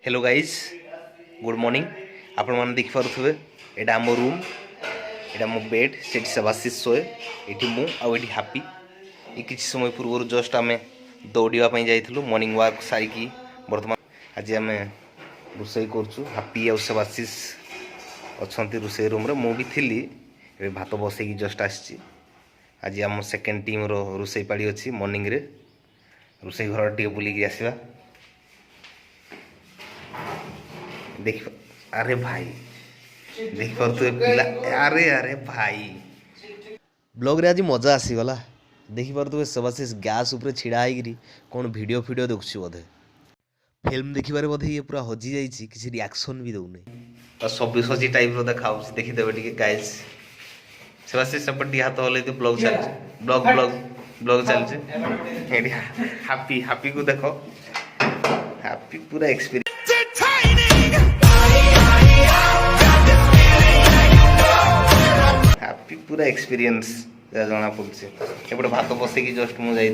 hello guys good morning आपण मैंने देखिपे यहाँ आम रूम यहाँ मो बेड से सेवाशीष सोए ये मु आठी हापी ये किसी समय पूर्व जस्ट आम दौड़ापी जाइलु मॉर्निंग वॉक सारिकी बर्तमान आज आम रोसई करूँ हापी आ सेवाशीष अच्छा रोसई रूम रे मु भी थी भात बसई जस्ट आसी आज आम सेकेंड टीम रोसई पाड़ी अच्छी मॉर्निंग रे रोसई घर टे बुलिकी आसवा देख अरे भाई देख पारे पिला अरे अरे भाई ब्लॉग रे आज मजा आसीगला देखी पारे सेवाशीष गैस उपर छिड़ा होगी कौन वीडियो फीडियो देखुची बोधे फिल्म देखिबारे बोधे ये पूरा हजि जाइए किसी रिएक्शन भी दौनी सब सजी टाइप देखा देखीदेवे टे गाइज सेवाशीष सेपटे हाथ हल ब्लॉग चल ब्लॉग ब्लॉग ब्लॉग चलते हापी हापी को देख हापी पूरा एक्सपीरियंस हापी पूरा एक्सपीरियंस जना पड़े एपटे भात बसैकी जस्ट मुझे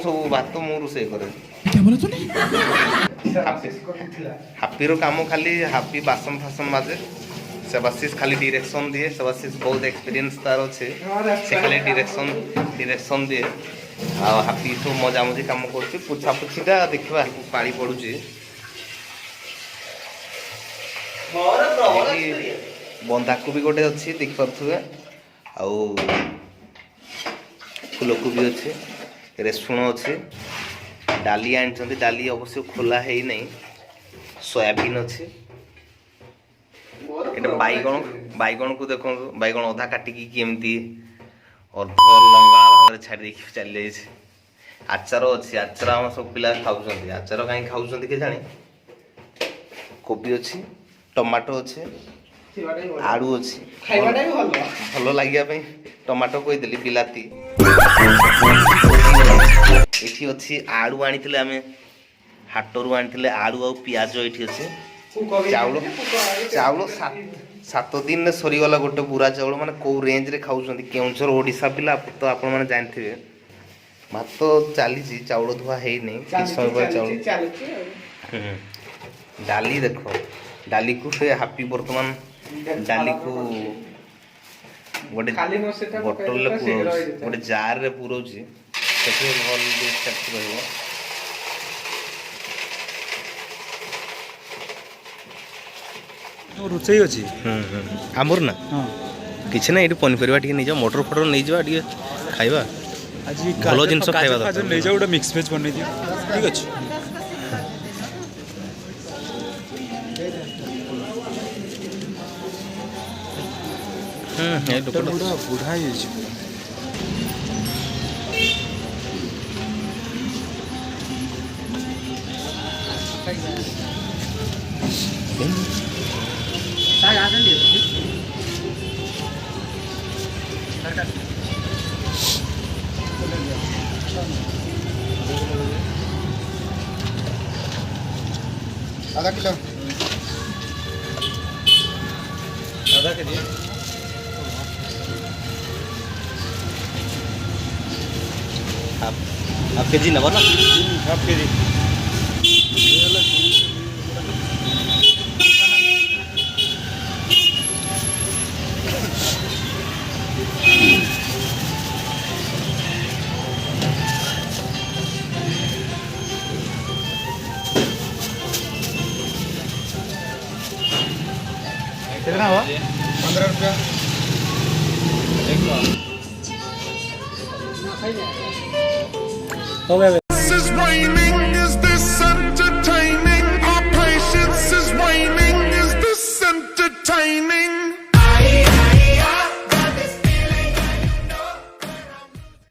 सब भात मु रोसे करे हापी रो काम खाली हापी बासन फासन माजे सेवाशीष खाली डायरेक्शन दिए सेवाशीष बहुत एक्सपीरियंस तार अच्छे से खाली डायरेक्शन दिए आ हापी सब मजा मजी काम कर पोछा पोछीटा देखा पाड़ी पड़ुची बंधाकोबी गोटे अच्छी देखिपे आउ फूलकोबी अच्छे रेसुण अच्छे डाली आनी डाली अवश्य खोला है नहीं सोयाबीन अच्छे बैगण बैगण को देखो बैगण अधा काटिकी केमती अर्ध लंगा भाव छाड़ी चली जाइए आचार अच्छी आचार आम सब पिला खाऊँ आचार कहीं खाऊँ के जानी कोबी अच्छी टमाटो अच्छे आड़ू अच्छी भल लगे टमाटो कहीदेली बिलाती ये अच्छी आड़ू आनी आम हाटरू आनी आड़ू आ पिज ये अच्छे चाउल चाउल 7 दिन सरीगला गोटे बुरा चाउल माने कौ रेंज रे खाऊँ केउझर ओडिशा पिला तो आपण मैंने जानते भात चली चाउल धुआ है नहीं किस समय चाउल डाली देखो डाली को हापी बर्तमान डाली को गोटे बोतल गोटे जार रे पुरौची सेठी भल रहइबो रुचई अच्छी आमर ना किसी ना ये पनीपरिया टी नहीं जाओ मटर फटर नहीं जाओ टी खाइबा आज भल जिनस खाइबा दरकार नहीं जाओ मिक्स वेज बनै दियो ठीक अछि बुढ़ा ही आधा किलो आधा केजी हाफ केजी नब ना हाफ केजी कितना हुआ 15 रुपया हो गया